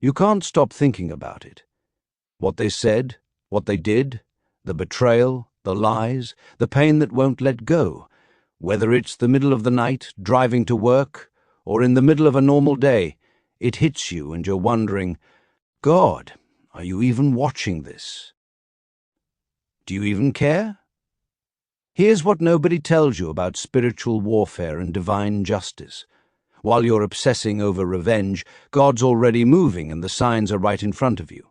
You can't stop thinking about it. What they said, what they did, the betrayal, the lies, the pain that won't let go, whether it's the middle of the night, driving to work, or in the middle of a normal day, it hits you and you're wondering, God, are you even watching this? Do you even care? Here's what nobody tells you about spiritual warfare and divine justice. While you're obsessing over revenge, God's already moving and the signs are right in front of you.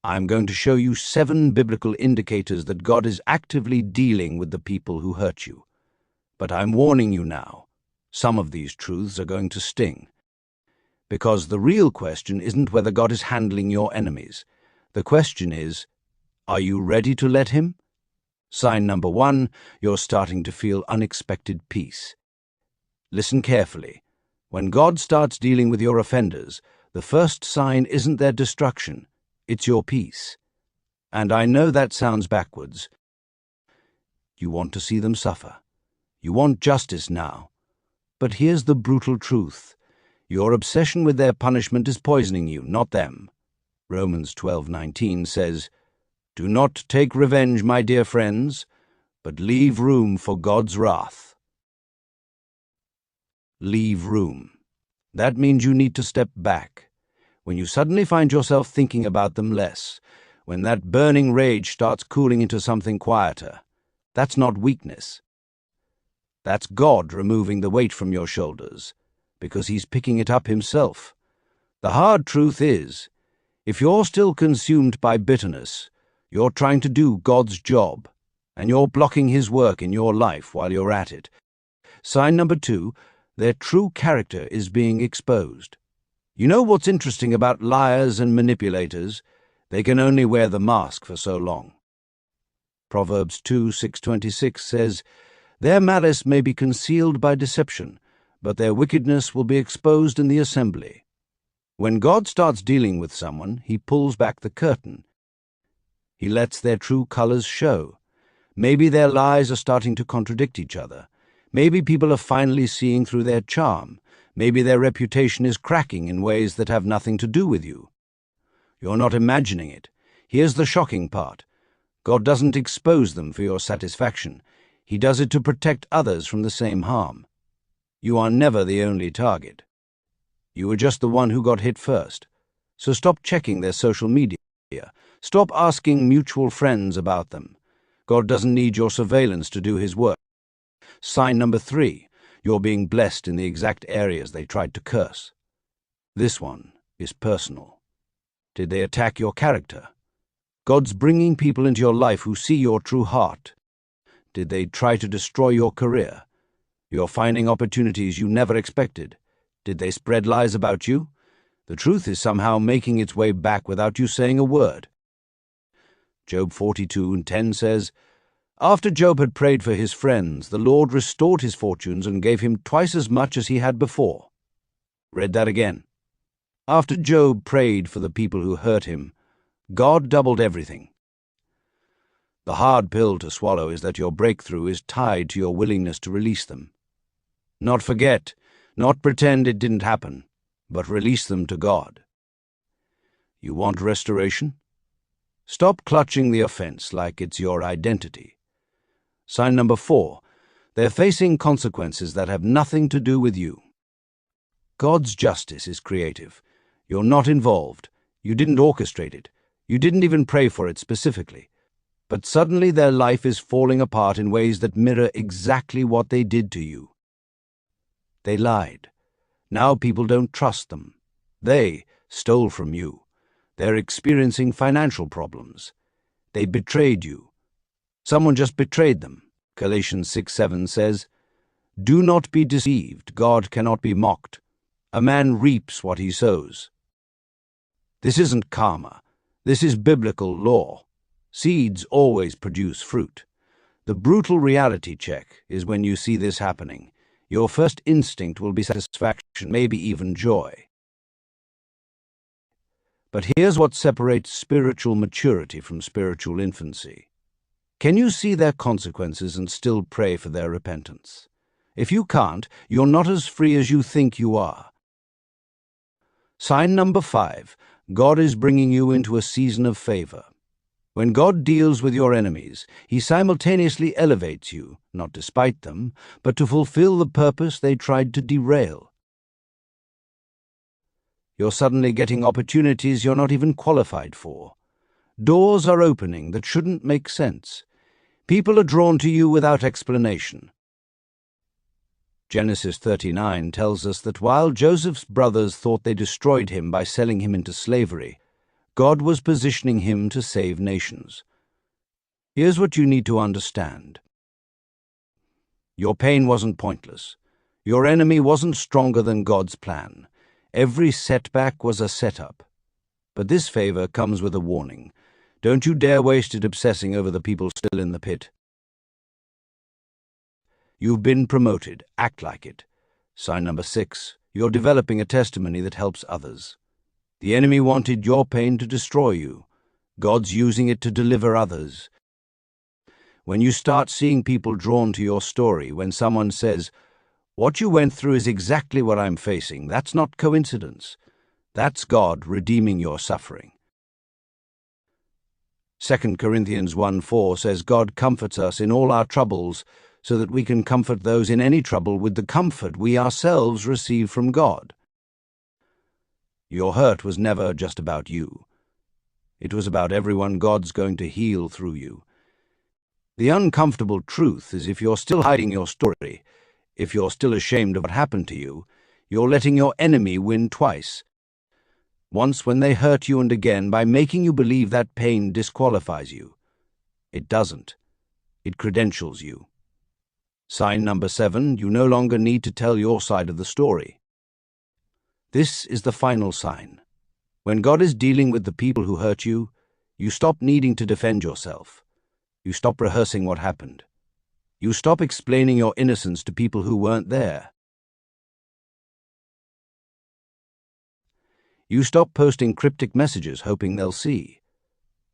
I'm going to show you 7 biblical indicators that God is actively dealing with the people who hurt you. But I'm warning you now, some of these truths are going to sting. Because the real question isn't whether God is handling your enemies. The question is, are you ready to let Him? Sign number 1, you're starting to feel unexpected peace. Listen carefully. When God starts dealing with your offenders, the first sign isn't their destruction, it's your peace. And I know that sounds backwards. You want to see them suffer. You want justice now. But here's the brutal truth. Your obsession with their punishment is poisoning you, not them. Romans 12:19 says, "Do not take revenge, my dear friends, but leave room for God's wrath." Leave room. That means you need to step back. When you suddenly find yourself thinking about them less, when that burning rage starts cooling into something quieter, that's not weakness. That's God removing the weight from your shoulders, because He's picking it up Himself. The hard truth is, if you're still consumed by bitterness, you're trying to do God's job, and you're blocking His work in your life while you're at it. Sign number 2, their true character is being exposed. You know what's interesting about liars and manipulators? They can only wear the mask for so long. Proverbs 2:6-26 says, "Their malice may be concealed by deception, but their wickedness will be exposed in the assembly." When God starts dealing with someone, He pulls back the curtain. He lets their true colors show. Maybe their lies are starting to contradict each other. Maybe people are finally seeing through their charm. Maybe their reputation is cracking in ways that have nothing to do with you. You're not imagining it. Here's the shocking part. God doesn't expose them for your satisfaction. He does it to protect others from the same harm. You are never the only target. You were just the one who got hit first. So stop checking their social media. Stop asking mutual friends about them. God doesn't need your surveillance to do His work. Sign number 3, you're being blessed in the exact areas they tried to curse. This one is personal. Did they attack your character? God's bringing people into your life who see your true heart. Did they try to destroy your career? You're finding opportunities you never expected. Did they spread lies about you? The truth is somehow making its way back without you saying a word. Job 42:10 says, "After Job had prayed for his friends, the Lord restored his fortunes and gave him twice as much as he had before." Read that again. After Job prayed for the people who hurt him, God doubled everything. The hard pill to swallow is that your breakthrough is tied to your willingness to release them. Not forget, not pretend it didn't happen, but release them to God. You want restoration? Stop clutching the offense like it's your identity. Sign number 4, they're facing consequences that have nothing to do with you. God's justice is creative. You're not involved. You didn't orchestrate it. You didn't even pray for it specifically. But suddenly their life is falling apart in ways that mirror exactly what they did to you. They lied. Now people don't trust them. They stole from you. They're experiencing financial problems. They betrayed you. Someone just betrayed them. Galatians 6:7 says, "Do not be deceived. God cannot be mocked. A man reaps what he sows." This isn't karma. This is biblical law. Seeds always produce fruit. The brutal reality check is when you see this happening. Your first instinct will be satisfaction, maybe even joy. But here's what separates spiritual maturity from spiritual infancy. Can you see their consequences and still pray for their repentance? If you can't, you're not as free as you think you are. Sign number 5. God is bringing you into a season of favor. When God deals with your enemies, he simultaneously elevates you, not despite them, but to fulfill the purpose they tried to derail. You're suddenly getting opportunities you're not even qualified for. Doors are opening that shouldn't make sense. People are drawn to you without explanation. Genesis 39 tells us that while Joseph's brothers thought they destroyed him by selling him into slavery, God was positioning him to save nations. Here's what you need to understand. Your pain wasn't pointless. Your enemy wasn't stronger than God's plan. Every setback was a setup. But this favor comes with a warning. Don't you dare waste it obsessing over the people still in the pit. You've been promoted. Act like it. Sign number 6. You're developing a testimony that helps others. The enemy wanted your pain to destroy you. God's using it to deliver others. When you start seeing people drawn to your story, when someone says, "What you went through is exactly what I'm facing," that's not coincidence. That's God redeeming your suffering. 2 Corinthians 1:4 says God comforts us in all our troubles so that we can comfort those in any trouble with the comfort we ourselves receive from God. Your hurt was never just about you. It was about everyone God's going to heal through you. The uncomfortable truth is if you're still hiding your story, if you're still ashamed of what happened to you, you're letting your enemy win twice. Once when they hurt you and again by making you believe that pain disqualifies you. It doesn't. It credentials you. Sign number 7, you no longer need to tell your side of the story. This is the final sign. When God is dealing with the people who hurt you, you stop needing to defend yourself. You stop rehearsing what happened. You stop explaining your innocence to people who weren't there. You stop posting cryptic messages hoping they'll see.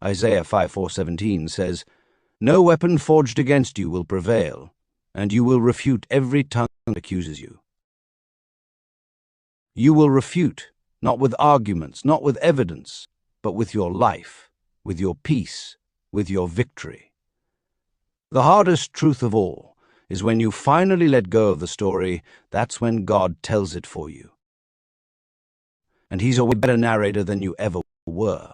Isaiah 5:4-17 says, "No weapon forged against you will prevail, and you will refute every tongue that accuses you." You will refute, not with arguments, not with evidence, but with your life, with your peace, with your victory. The hardest truth of all is when you finally let go of the story, that's when God tells it for you. And he's a way better narrator than you ever were.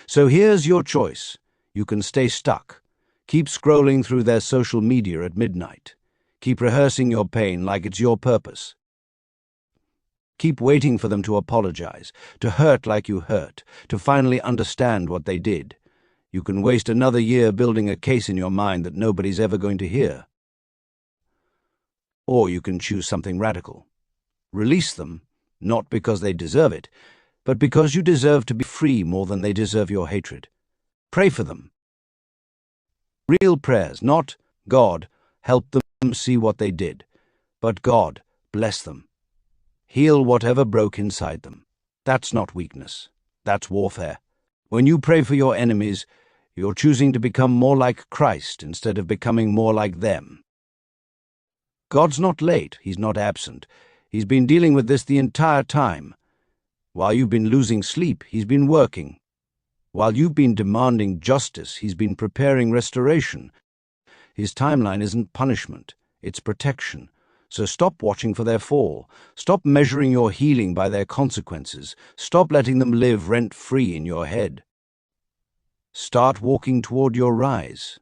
So here's your choice. You can stay stuck. Keep scrolling through their social media at midnight. Keep rehearsing your pain like it's your purpose. Keep waiting for them to apologize, to hurt like you hurt, to finally understand what they did. You can waste another year building a case in your mind that nobody's ever going to hear. Or you can choose something radical. Release them, not because they deserve it, but because you deserve to be free more than they deserve your hatred. Pray for them. Real prayers, not God, help them see what they did, but God, bless them. Heal whatever broke inside them. That's not weakness. That's warfare. When you pray for your enemies, you're choosing to become more like Christ instead of becoming more like them. God's not late. He's not absent. He's been dealing with this the entire time. While you've been losing sleep, he's been working. While you've been demanding justice, he's been preparing restoration. His timeline isn't punishment. It's protection. So stop watching for their fall. Stop measuring your healing by their consequences. Stop letting them live rent-free in your head. Start walking toward your rise.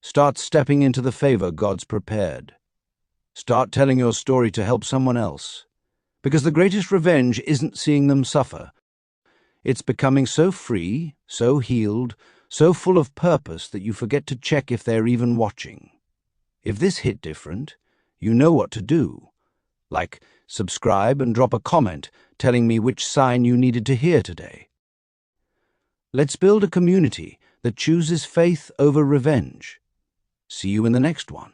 Start stepping into the favor God's prepared. Start telling your story to help someone else. Because the greatest revenge isn't seeing them suffer. It's becoming so free, so healed, so full of purpose that you forget to check if they're even watching. If this hit different, you know what to do. Like subscribe and drop a comment telling me which sign you needed to hear today. Let's build a community that chooses faith over revenge. See you in the next one.